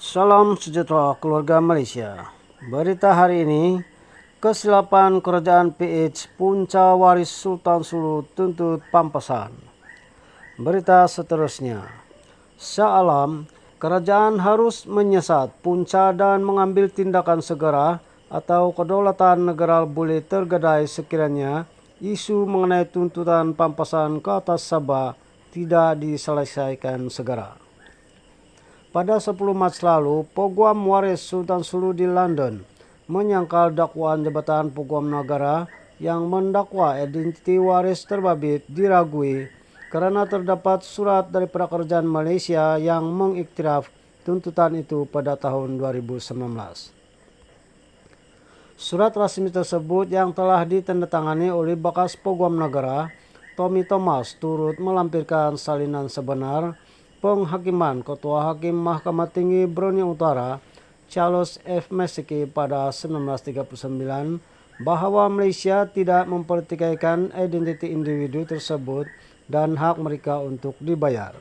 Salam sejahtera keluarga Malaysia. Berita hari ini, kesilapan kerajaan PH punca waris Sultan Sulu tuntut pampasan. Berita seterusnya, Shah Alam, kerajaan harus menyiasat punca dan mengambil tindakan segera atau kedaulatan negara boleh tergadai sekiranya isu mengenai tuntutan pampasan ke atas Sabah tidak diselesaikan segera. Pada 10 Mac lalu, Peguam Waris Sultan Sulu di London menyangkal dakwaan Jabatan Peguam Negara yang mendakwa identiti waris terbabit diragui karena terdapat surat daripada kerajaan Malaysia yang mengiktiraf tuntutan itu pada tahun 2019. Surat rasmi tersebut yang telah ditandatangani oleh bekas Peguam Negara, Tommy Thomas, turut melampirkan salinan sebenar Penghakiman Ketua Hakim Mahkamah Tinggi Brunei Utara, Charles F. Massey pada 1939 bahwa Malaysia tidak mempertikaikan identiti individu tersebut dan hak mereka untuk dibayar.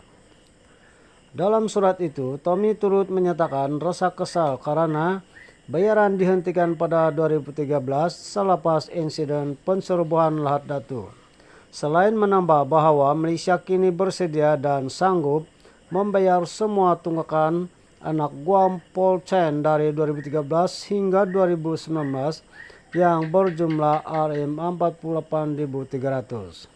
Dalam surat itu, Tommy turut menyatakan rasa kesal karena bayaran dihentikan pada 2013 selepas insiden pencerobohan Lahad Datu. Selain menambah bahwa Malaysia kini bersedia dan sanggup membayar semua tunggakan anak Guam Paul Chen dari 2013 hingga 2019 yang berjumlah RM48.300.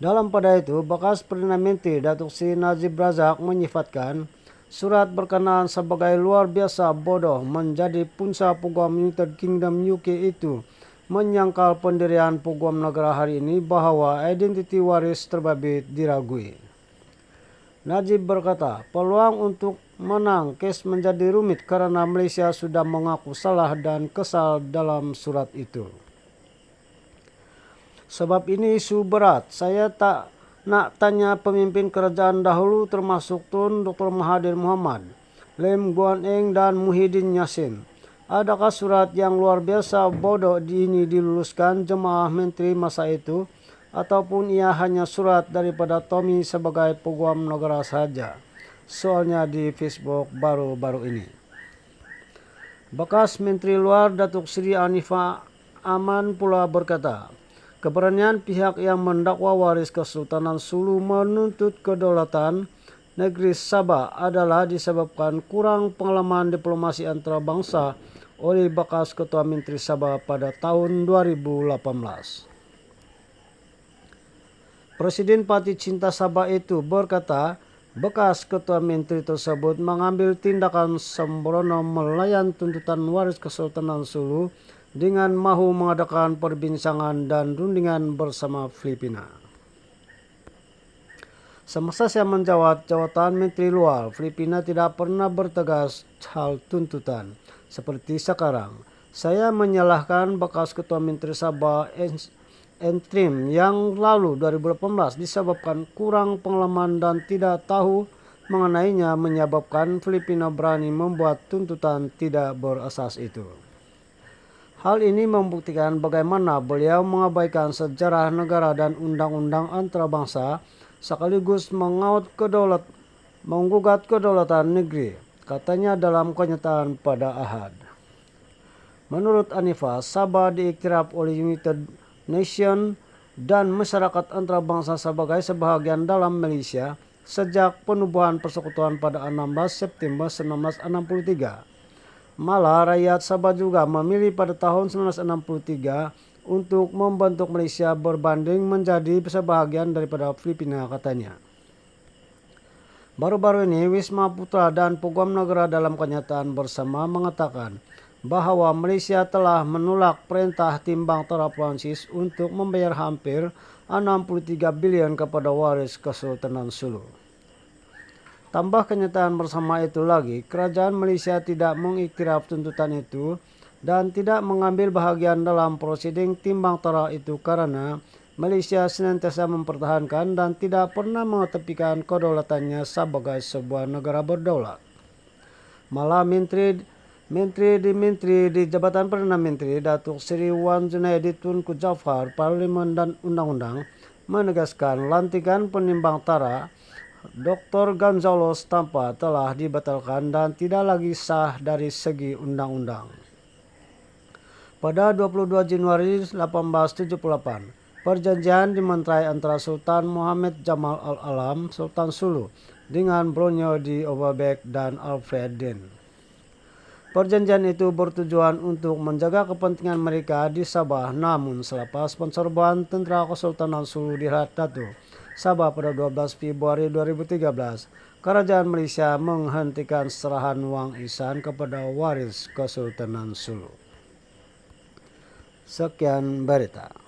Dalam pada itu, bekas Perdana Menteri Datuk Seri Najib Razak menyifatkan surat berkenaan sebagai luar biasa bodoh menjadi punca Peguam United Kingdom UK itu menyangkal pendirian Peguam Negara hari ini bahwa identiti waris terbabit diragui. Najib berkata, peluang untuk menang kes menjadi rumit karena Malaysia sudah mengaku salah dan kesal dalam surat itu. Sebab ini isu berat, saya tak nak tanya pemimpin kerajaan dahulu termasuk Tun Dr. Mahathir Mohamad, Lim Guan Eng dan Muhyiddin Yassin. Adakah surat yang luar biasa bodoh ini diluluskan jemaah menteri masa itu? Ataupun ia hanya surat daripada Tommy sebagai Peguam Negara saja? Soalnya di Facebook baru-baru ini. Bekas Menteri Luar Datuk Seri Anifah Aman pula berkata, keberanian pihak yang mendakwa waris Kesultanan Sulu menuntut kedaulatan negeri Sabah adalah disebabkan kurang pengalaman diplomasi antarabangsa oleh bekas Ketua Menteri Sabah pada tahun 2018. Presiden Parti Cinta Sabah itu berkata, bekas Ketua Menteri tersebut mengambil tindakan sembrono melayan tuntutan waris Kesultanan Sulu dengan mahu mengadakan perbincangan dan rundingan bersama Filipina. Semasa saya menjawab jawatan Menteri Luar, Filipina tidak pernah bertegas hal tuntutan. Seperti sekarang, saya menyalahkan bekas Ketua Menteri Sabah Entrim yang lalu 2018 disebabkan kurang pengalaman dan tidak tahu mengenainya menyebabkan Filipina berani membuat tuntutan tidak berasas itu. Hal ini membuktikan bagaimana beliau mengabaikan sejarah negara dan undang-undang antarabangsa sekaligus menggugat kedaulatan negeri, katanya dalam kenyataan pada Ahad. Menurut Anifah, Sabah diiktiraf oleh United Nation dan masyarakat antarabangsa sebagai sebahagian dalam Malaysia sejak penubuhan persekutuan pada 16 September 1963. Malah rakyat Sabah juga memilih pada tahun 1963 untuk membentuk Malaysia berbanding menjadi sebahagian daripada Filipina, katanya. Baru-baru ini Wisma Putra dan Peguam Negara dalam kenyataan bersama mengatakan bahwa Malaysia telah menolak perintah timbang tera Prancis untuk membayar hampir 63 bilion kepada waris Kesultanan Sulu. Tambah kenyataan bersama itu lagi, kerajaan Malaysia tidak mengiktiraf tuntutan itu dan tidak mengambil bahagian dalam prosiding timbang tera itu karena Malaysia senantiasa mempertahankan dan tidak pernah mengetepikan kedaulatannya sebagai sebuah negara berdaulat. Malah Menteri di Jabatan Perdana Menteri Datuk Seri Wan Junaidi Tunku Jaafar, Parlimen dan Undang-Undang menegaskan lantikan penimbang tara Dr. Gonzalo Stampa telah dibatalkan dan tidak lagi sah dari segi undang-undang. Pada 22 Januari 1878, perjanjian dimenterai antara Sultan Muhammad Jamal al-Alam, Sultan Sulu, dengan Brunei di Overbeck dan Alfred Dean. Perjanjian itu bertujuan untuk menjaga kepentingan mereka di Sabah, namun selepas penserbuan tentara Kesultanan Sulu di Datu, Sabah pada 12 Februari 2013, Kerajaan Malaysia menghentikan serahan wang ihsan kepada waris Kesultanan Sulu. Sekian berita.